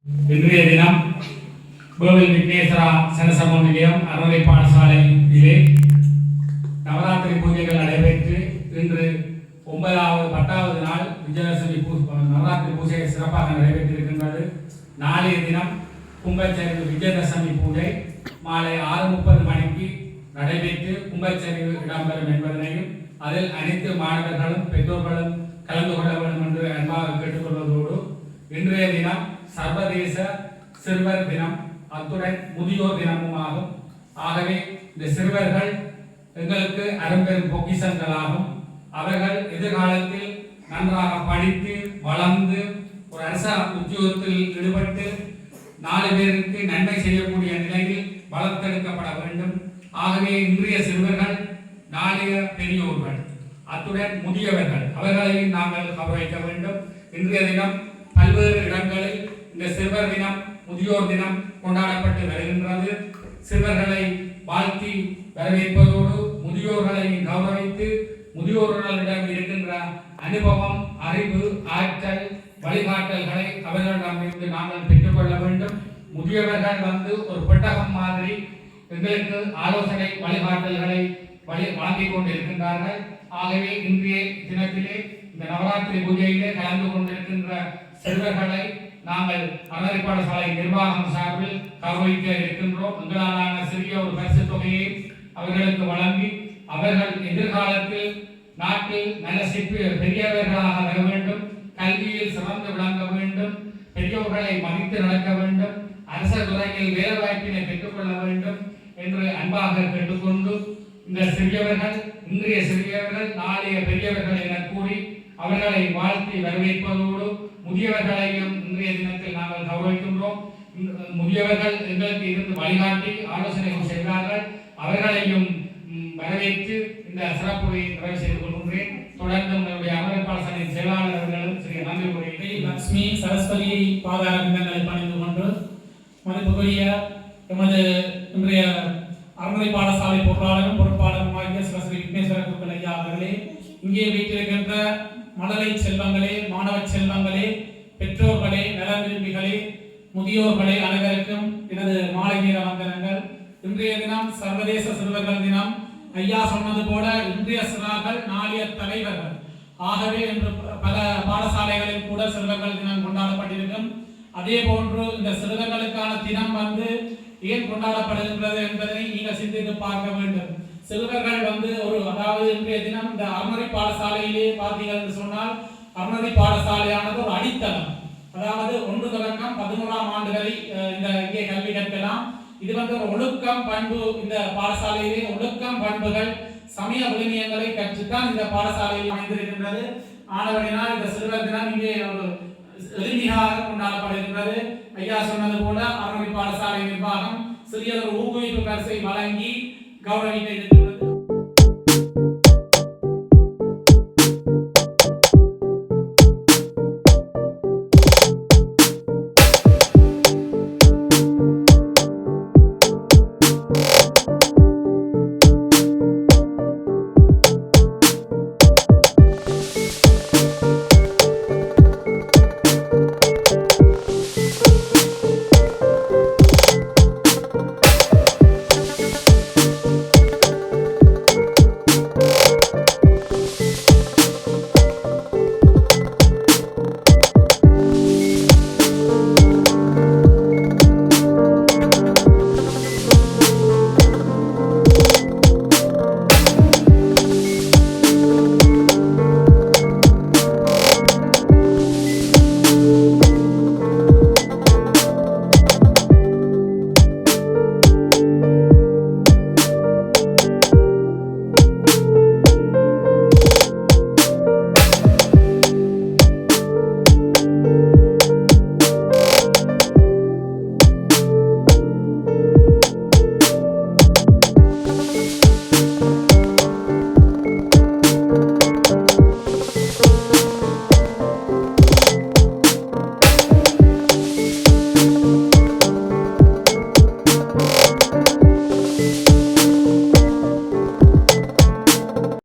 இன்றைய தினம் கோவில் விக்னேஸ்வரா சனசம நிலையம் அறநிலை பாடசாலையிலே நவராத்திரி பூஜைகள் நடைபெற்று இன்று 10வது நாள் விஜயதசமி நவராத்திரி பூஜை சிறப்பாக நடைபெற்றிருக்கின்றது. நாளைய தினம் கும்பச்சரிவு விஜயதசமி பூஜை மாலை 6:30 மணிக்கு நடைபெற்று கும்பச்சரிவு இடம்பெறும் என்பதனையும் அதில் அனைத்து மாணவர்களும் பெற்றோர்களும் கலந்து கொள்ள வேண்டும் என்று அன்பாக கேட்டுக்கொள்வதோடு இன்றைய தினம் சர்வதேச சிறுவர் தினம், அத்துடன் முதியோர் தினமும் ஆகும். ஆகவே இந்த சிறுவர்கள் எங்களுக்கு அரும்பெரும் பொக்கிஷங்களாகும். அவர்கள் எதிர்காலத்தில் நன்றாக படித்து வளர்ந்து ஒரு அரச உத்தியோகத்தில் ஈடுபட்டு 4 பேருக்கு நன்மை செய்யக்கூடிய நிலையில் வளர்த்தெடுக்கப்பட வேண்டும். ஆகவே இன்றைய சிறுவர்கள் நாளைய பெரியோர்கள், அத்துடன் முதியவர்கள், அவர்களையும் நாங்கள் கௌரவிக்க வேண்டும். இன்றைய தினம் பல்வேறு இடங்களில் இந்த சிறுவர் தினம் முதியோர் தினம் கொண்டாடப்பட்டு வருகின்றது. சிறுவர்களை வாழ்த்தி வரவேற்பதோடு முதியோர்களை கௌரவித்து முதியோர்களிடம் இருக்கின்ற அனுபவம், அறிவு, ஆற்றல், வழிகாட்டல்களை அவர்களிடமிருந்து நாங்கள் பெற்றுக்கொள்ள வேண்டும். முதியவர்கள் ஒரு பெட்டகம் மாதிரி எங்களுக்கு ஆலோசனை வழிகாட்டல்களை வழங்கிக் கொண்டிருக்கின்றார்கள். ஆகவே இன்றைய தினத்திலே இந்த நவராத்திரி பூஜையிலே கலந்து கொண்டிருக்கின்ற சிறுவர்களை நாங்கள் அறநிலை பாடசாலை நிர்வாகம் சார்பில் கௌரவிக்க இருக்கின்றோம். எங்களாலான சிறிய ஒரு பரிசு தொகையை அவர்களுக்கு வழங்கி அவர்கள் எதிர்காலத்தில் நாட்டில் நல்ல பெரியவர்களாக வர வேண்டும், கல்வியில் சிறந்து விளங்க வேண்டும், பெரியவர்களை மதித்து நடக்க வேண்டும், அரச துறையில் வேலைவாய்ப்பினை பெற்றுக்கொள்ள வேண்டும் என்று அன்பாக கேட்டுக்கொண்டு இந்த சிறியவர்கள் இன்றைய சிறியவர்கள் நாளைய பெரியவர்கள் என கூறி அவர்களை வாழ்த்தி வரவேற்பதோடு முதியவர்களையும் இன்றைய தினத்தில் நாங்கள் கௌரவிக்கின்றோம். முதியவர்கள் எங்களுக்கு இருந்து வழிகாட்டி ஆலோசனைகள் செய்கிறார்கள். அவர்களையும் வரவேற்று இந்த சிறப்புரை நிறைவு செய்து கொள்கின்றேன். தொடர்ந்து உங்களுடைய அறநிலை பாடசாலையின் செயலாளர் அவர்களும் சிறிய நன்றி கூறி லட்சுமி சரஸ்வதி பாதாரங்களை பணிந்து கொண்டு மதிப்புக்குரிய எமது இன்றைய அறநிலை பாடசாலை பொருளாளரும் பொறுப்பாளருமாகிய சிவஸ்ரீ விக்னேஸ்வர குருக்கள் ஐயா அவர்களே, இங்கே வீட்டிருக்கின்ற மழலை செல்வங்களே, மாணவ செல்வங்களே, பெற்றோர்களே, நல விரும்பிகளே, முதியோர்களே, அனைவருக்கும் எனது மாலை நேர வந்தனங்கள். இன்றைய தினம் சர்வதேச சிறுவர்கள் தினம். ஐயா சொன்னது போல இன்றைய சிறார்கள் நாளைய தலைவர்கள். ஆகவே இன்று பல பாடசாலைகளில் கூட சிறுவர்கள் தினம் கொண்டாடப்பட்டிருக்கும். அதே போன்று இந்த சிறுவர்களுக்கான தினம் ஏன் கொண்டாடப்படுகின்றது என்பதை நீங்கள் சிந்தித்து பார்க்க வேண்டும். சிறுவர்கள் அதாவது இன்றைய தினம் இந்த அறநிலை பாடசாலையிலே பார்த்தீர்கள் என்று சொன்னால் அறநிலை பாடசாலையானது ஒரு அடித்தளம். அதாவது 1 தொடக்கம் 11ஆம் ஆண்டு வரை இங்கே கல்வி கற்கலாம். இது ஒரு ஒழுக்கம் பண்பு, இந்த பாடசாலையிலே ஒழுக்கம் பண்புகள் சமய விழுமியங்களை கற்றுத்தான் இந்த பாடசாலையில் அமைந்திருக்கின்றது. ஆனவரினால் இந்த சிறுவர் தினம் இங்கே ஒரு எளிமையாக கொண்டாடப்படுகின்றது. ஐயா சொன்னது போல அறநிலை பாடசாலை நிர்வாகம் சிறிய ஒரு ஊக்குவிப்பு பரிசை வழங்கி கௌரவிக்க